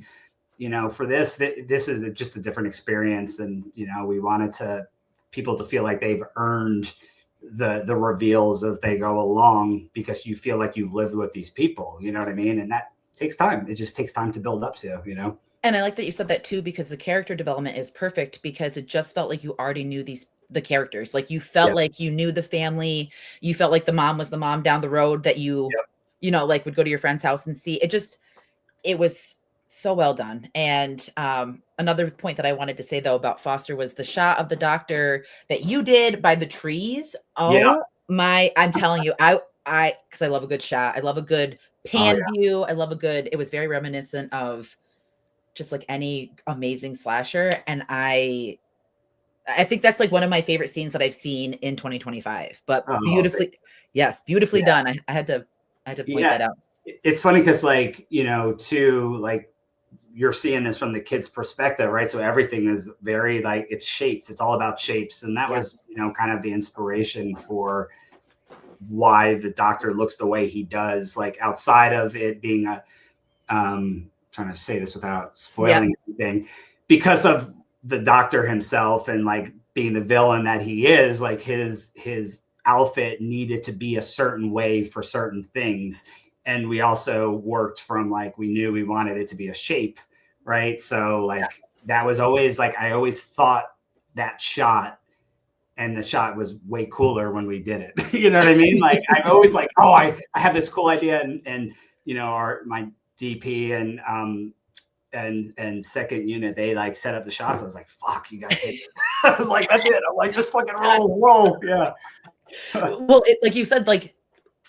you know, for this is just a different experience. And, you know, we wanted people to feel like they've earned the reveals as they go along, because you feel like you've lived with these people, you know what I mean? And that takes time. It just takes time to build up to, you know? And I like that you said that too, because the character development is perfect, because it just felt like you already knew the characters. Like you felt like you knew the family. You felt like the mom was the mom down the road that you like would go to your friend's house and see. It was so well done. And another point that I wanted to say though about Foster was the shot of the doctor that you did by the trees. Oh my, I'm telling you, because I love a good shot. I love a good pan view. I love it was very reminiscent of just like any amazing slasher. And I think that's like one of my favorite scenes that I've seen in 2025, but beautifully done. I had to point that out. It's funny because like, you know, too, like you're seeing this from the kid's perspective, right? So everything is very like, it's shapes. It's all about shapes. And that was, you know, kind of the inspiration for why the doctor looks the way he does, like outside of it being trying to say this without spoiling anything, because of the doctor himself and like being the villain that he is, like his outfit needed to be a certain way for certain things. And we also worked from like, we knew we wanted it to be a shape, right? So like that was always like, I always thought that shot, and the shot was way cooler when we did it. You know what I mean? Like I'm always like, oh, I have this cool idea, and you know, my DP and second unit, they like set up the shots. I was like, fuck, you guys hit it. I was like, that's it. I'm like, just fucking roll. Yeah. Well, like you said, like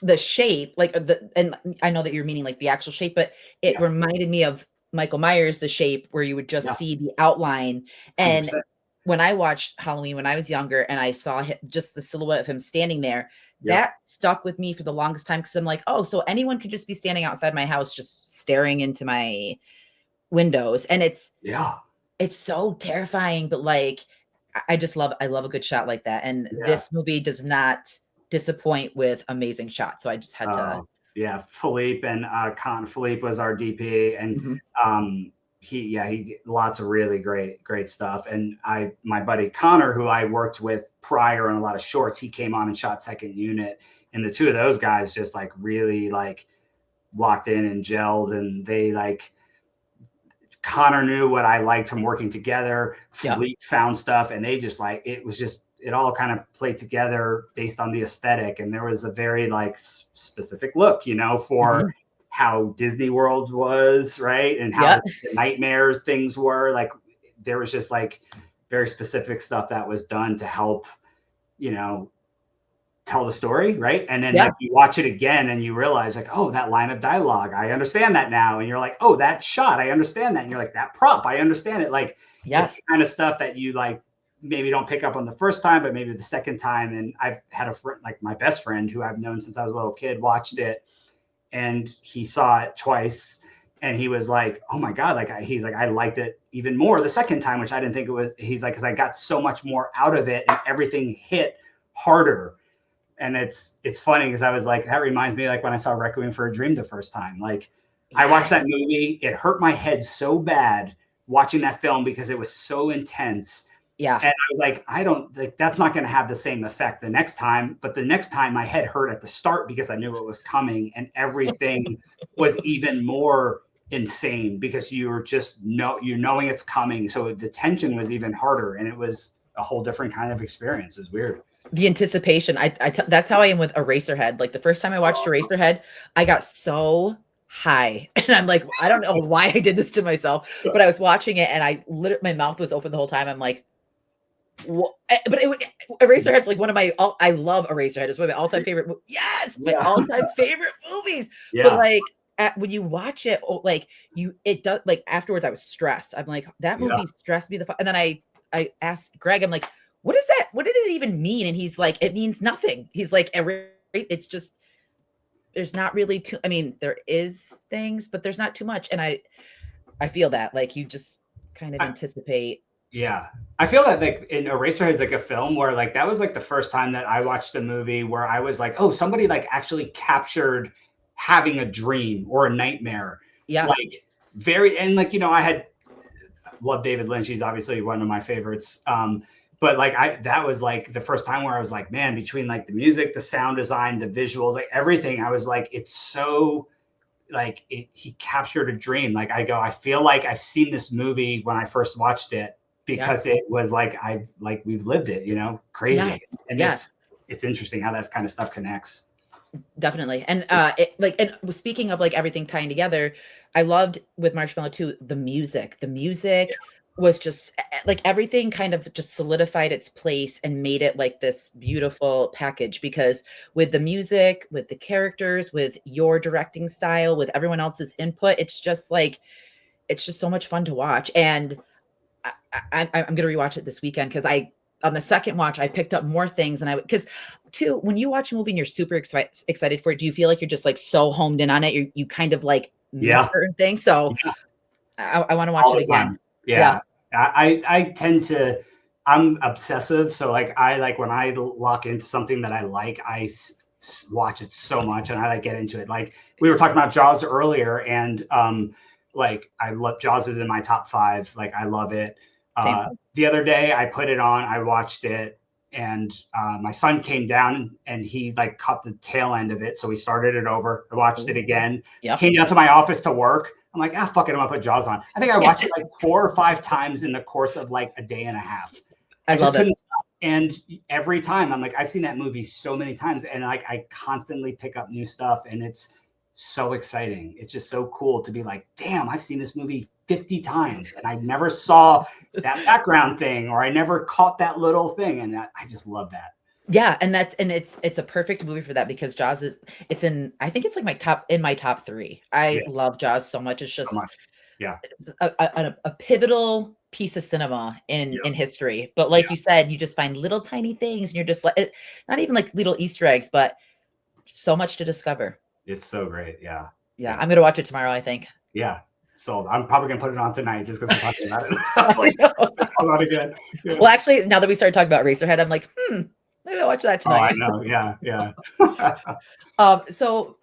the shape, like and I know that you're meaning like the actual shape, but it reminded me of Michael Myers, the shape where you would just see the outline. And 100%. When I watched Halloween when I was younger and I saw just the silhouette of him standing there, that stuck with me for the longest time, because I'm like, oh, so anyone could just be standing outside my house just staring into my windows. And it's so terrifying, but like I love a good shot like that. And this movie does not disappoint with amazing shots. So I just had to Philippe and Philippe was our DP, and he lots of really great stuff. And my buddy Connor, who I worked with prior on a lot of shorts, he came on and shot second unit, and the two of those guys just like really like locked in and gelled, and they like, Connor knew what I liked from working together. Philippe found stuff, and they just like, it all kind of played together based on the aesthetic. And there was a very like specific look, you know, for how Disney World was, right? And how the nightmare things were. Like there was just like very specific stuff that was done to help, you know, tell the story, right? And then like, you watch it again and you realize like, oh, that line of dialogue, I understand that now. And you're like, oh, that shot, I understand that. And you're like, that prop, I understand it. Like it's kind of stuff that you like maybe don't pick up on the first time, but maybe the second time. And I've had a friend, like my best friend who I've known since I was a little kid, watched it, and he saw it twice, and he was like, oh my God, like he's like, I liked it even more the second time, which I didn't think it was. He's like, because I got so much more out of it and everything hit harder. And it's funny because I was like, that reminds me like when I saw Requiem for a Dream the first time. Like I watched that movie, it hurt my head so bad watching that film because it was so intense. Yeah. And I was like, I don't like that's not going to have the same effect the next time. But the next time my head hurt at the start because I knew it was coming, and everything was even more insane because you're knowing it's coming. So the tension was even harder, and it was a whole different kind of experience. It's weird. The anticipation. That's how I am with Eraserhead. Like the first time I watched Eraserhead, I got so high, and I'm like, I don't know why I did this to myself, but I was watching it, and I literally my mouth was open the whole time. I'm like, what? But Eraserhead's like one of my. I love Eraserhead. It's one of my all-time favorite. Yes, my all-time favorite movies. Yeah. But like when you watch it, like it does. Like afterwards, I was stressed. I'm like, that movie stressed me and then I asked Greg. I'm like, what is that? What did it even mean? And he's like, it means nothing. He's like, it's just there's not really too. I mean, there is things, but there's not too much. And I feel that like you just kind of anticipate. Yeah. I feel that like in Eraserhead is like a film where like that was like the first time that I watched a movie where I was like, oh, somebody like actually captured having a dream or a nightmare. Yeah. Like and like, I love David Lynch. He's obviously one of my favorites. But like that was like the first time where I was like, man, between like the music, the sound design, the visuals, like everything, I was like, it's so like he captured a dream. Like I feel like I've seen this movie when I first watched it, because it was like we've lived it, crazy. Yeah. And it's interesting how that kind of stuff connects. Definitely. And and speaking of like everything tying together, I loved with Marshmallow too, the music. The music was just like everything kind of just solidified its place and made it like this beautiful package, because with the music, with the characters, with your directing style, with everyone else's input, it's just so much fun to watch. And I'm going to rewatch it this weekend, because on the second watch, I picked up more things. And because too, when you watch a movie and you're super excited for it, do you feel like you're just like so homed in on it? You kind of like miss certain things. So I want to watch it again. Yeah. I tend to, I'm obsessive. So like, when I lock into something that I like, I watch it so much and I like get into it. Like we were talking about Jaws earlier, and like I love Jaws is in my top 5. Like I love it. The other day I put it on, I watched it, and my son came down and he like caught the tail end of it. So we started it over. I watched it again, came down to my office to work. I'm like, fuck it, I'm gonna put Jaws on. I think I watched it like 4 or 5 times in the course of like a day and a half. I just couldn't stop. And every time I'm like, I've seen that movie so many times, and like I constantly pick up new stuff, and it's so exciting. It's just so cool to be like, damn, I've seen this movie 50 times and I never saw that background thing, or I never caught that little thing. And I just love that. Yeah. And it's a perfect movie for that, because Jaws I think it's like my top 3. I love Jaws so much. It's just so much. Yeah. A pivotal piece of cinema in history. But like you said, you just find little tiny things, and you're just like, not even like little Easter eggs, but so much to discover. It's so great. Yeah. I'm going to watch it tomorrow, I think. Yeah. So I'm probably going to put it on tonight just because we're talking about it. I was like, that's not good. Yeah. Well, actually, now that we started talking about Eraserhead, I'm like, maybe I'll watch that tonight. Oh, I know. Yeah. So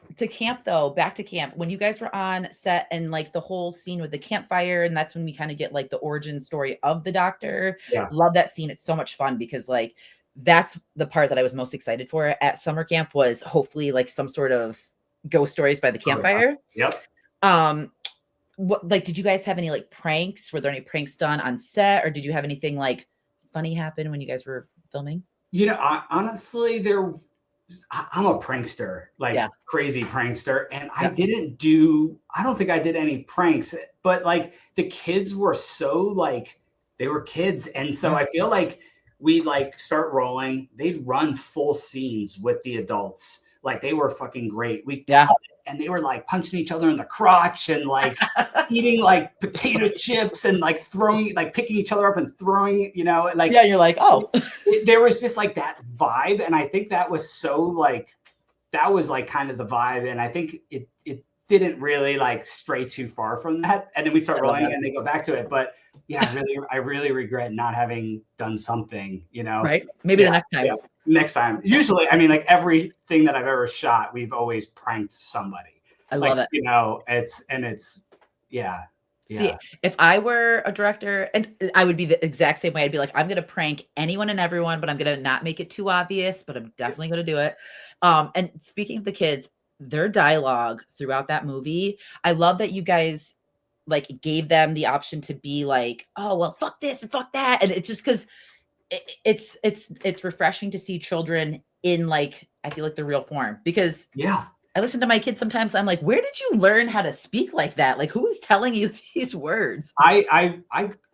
back to camp, when you guys were on set and like the whole scene with the campfire, and that's when we kind of get like the origin story of the doctor. Love that scene. It's so much fun, because like that's the part that I was most excited for at summer camp, was hopefully like some sort of ghost stories by the campfire. What, like, did you guys have any like pranks? Were there any pranks done on set, or did you have anything like funny happen when you guys were filming? Honestly, I'm a prankster, like crazy prankster. And I don't think I did any pranks, but like the kids were so like, they were kids. And so I feel like we like start rolling, they'd run full scenes with the adults. Like they were fucking great. And they were like punching each other in the crotch and like eating like potato chips and like picking each other up and throwing, like, you're like, oh, there was just like that vibe. And I think that was so like, that was like kind of the vibe. And I think it didn't really like stray too far from that. And then we start rolling and they go back to it. But I really regret not having done something, right? Maybe the next time. Yeah. Next time. Usually, I mean, like everything that I've ever shot, we've always pranked somebody. I love it. It's See, Yeah. if I were a director, and I would be the exact same way. I'd be like, I'm gonna prank anyone and everyone, but I'm gonna not make it too obvious, but I'm definitely gonna do it. And speaking of the kids, their dialogue throughout that movie, I love that you guys like gave them the option to be like, oh well, fuck this and fuck that. And it's just because it's refreshing to see children in like I feel like the real form because Yeah. I listen to my kids sometimes. I'm like, where did you learn how to speak like that? Like, who is telling you these words? I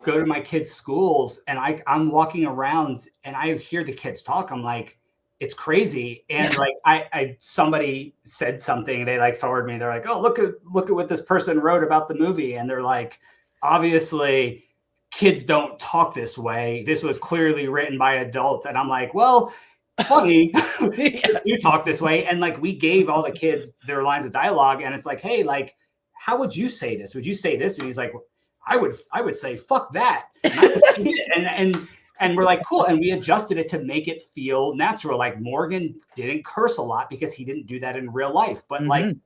go to my kids' schools and I'm walking around and I hear the kids talk. I'm like, it's crazy. And Yeah. like I somebody said something, they like forward me, they're like, oh, look at what this person wrote about the movie. And they're like, obviously kids don't talk this way. This was clearly written by adults. And I'm like, well, funny. Kids Yeah. do talk this way. And like we gave all the kids their lines of dialogue and it's like, hey, like, how would you say this? Would you say this? And he's like, I would say fuck that. And I would say it. And we're like, cool. And we adjusted it to make it feel natural. Like Morgan didn't curse a lot because he didn't do that in real life. But like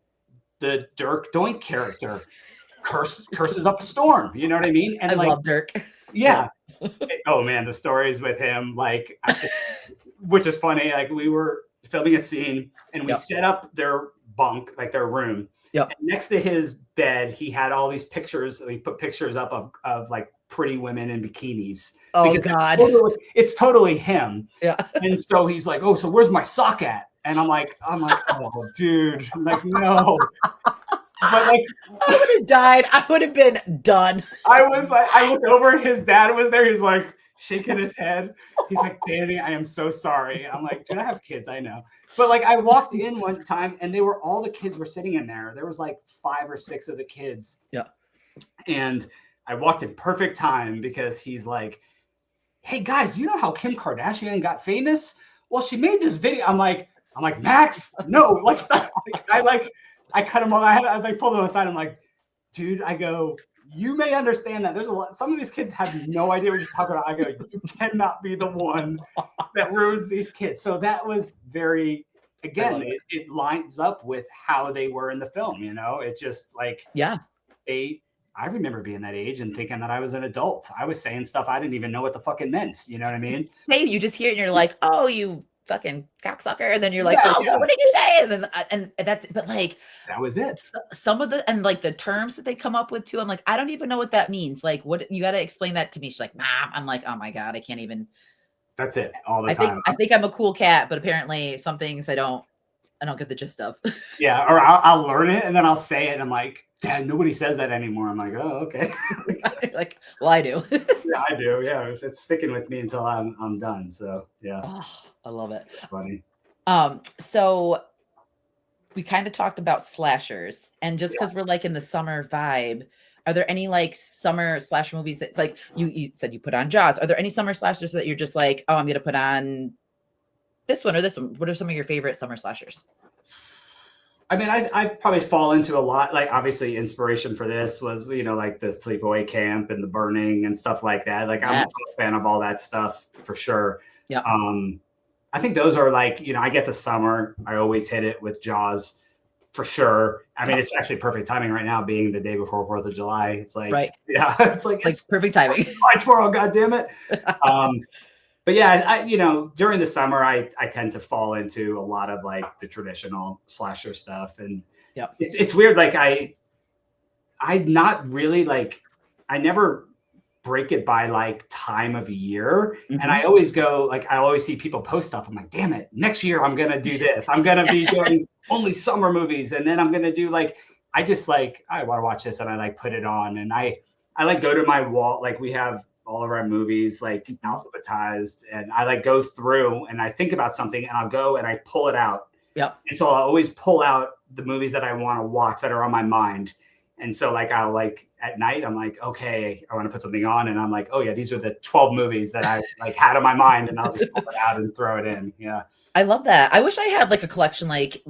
the Dirk Doink character curses up a storm. You know what I mean? I And like, love Dirk. yeah. Oh man, the stories with him, like, which is funny. Like we were filming a scene and we set up their bunk, like their room. Yep. And next to his bed, he had all these pictures. We put pictures up of like pretty women in bikinis. Oh Because God. it's totally him. Yeah. And so he's like, oh, so where's my sock at? And I'm like, oh, dude. I'm like, no. But like, I would have died. I would have been done. I was like, I looked over and his dad was there. He was like shaking his head. He's like, Danny, I am so sorry. I'm like, dude, I have kids. I know. But like I walked in one time and all the kids were sitting in there. There was like 5 or 6 of the kids. Yeah. And I walked in perfect time because he's like, hey guys, do you know how Kim Kardashian got famous? Well, she made this video. I'm like, Max, no, like stop. I cut him off. I like pulled him aside. I'm like, dude, I go, you may understand that there's a lot. Some of these kids have no idea what you're talking about. I go, you cannot be the one that ruins these kids. So that was very, again, it lines up with how they were in the film. You know, it just like, yeah, I remember being that age and thinking that I was an adult. I was saying stuff I didn't even know what the fucking meant. You know what I mean? Same. You just hear it and you're like, oh, you fucking cocksucker. And then you're like, what did you say? And then and that's, but like, that was it. Some of the, and like the terms that they come up with too. I'm like, I don't even know what that means. Like, what, you got to explain that to me. She's like, nah. I'm like, oh my God, I can't even. That's it all the time. I think I'm a cool cat, but apparently some things I don't get the gist of. Yeah. Or I'll learn it and then I'll say it. And I'm like, Dad, nobody says that anymore. I'm like, oh, okay. Like, well, I do. Yeah, I do. Yeah. It's sticking with me until I'm done. So yeah. Oh, I love it. So funny. So we kind of talked about slashers, and just because we're like in the summer vibe, are there any like summer slasher movies that like you said you put on Jaws? Are there any summer slashers that you're just like, oh, I'm gonna put on this one or this one? What are some of your favorite summer slashers? I mean, I've probably fallen into a lot. Like, obviously, inspiration for this was, you know, like the Sleepaway Camp and the Burning and stuff like that. Like, I'm a fan of all that stuff for sure. Yeah. I think those are like, you know, I get to summer, I always hit it with Jaws for sure. I mean, it's actually perfect timing right now, being the day before 4th of July. It's like, yeah, it's like perfect timing. Tomorrow, God damn it. But yeah, you know, during the summer, I tend to fall into a lot of like the traditional slasher stuff, and it's weird. Like I'm not really like, I never break it by like time of year, and I always go like, I always see people post stuff. I'm like, damn it, next year I'm gonna do this. I'm gonna be doing only summer movies, and then I'm gonna do like, I just like, I want to watch this, and I like put it on, and I like go to my wall, like we have all of our movies like alphabetized, and I like go through and I think about something and I'll go and I pull it out. Yep. And so I'll always pull out the movies that I want to watch that are on my mind. And so like, I'll like at night, I'm like, okay, I want to put something on. And I'm like, oh yeah, these are the 12 movies that I like had on my mind, and I'll just pull it out and throw it in. Yeah. I love that. I wish I had like a collection like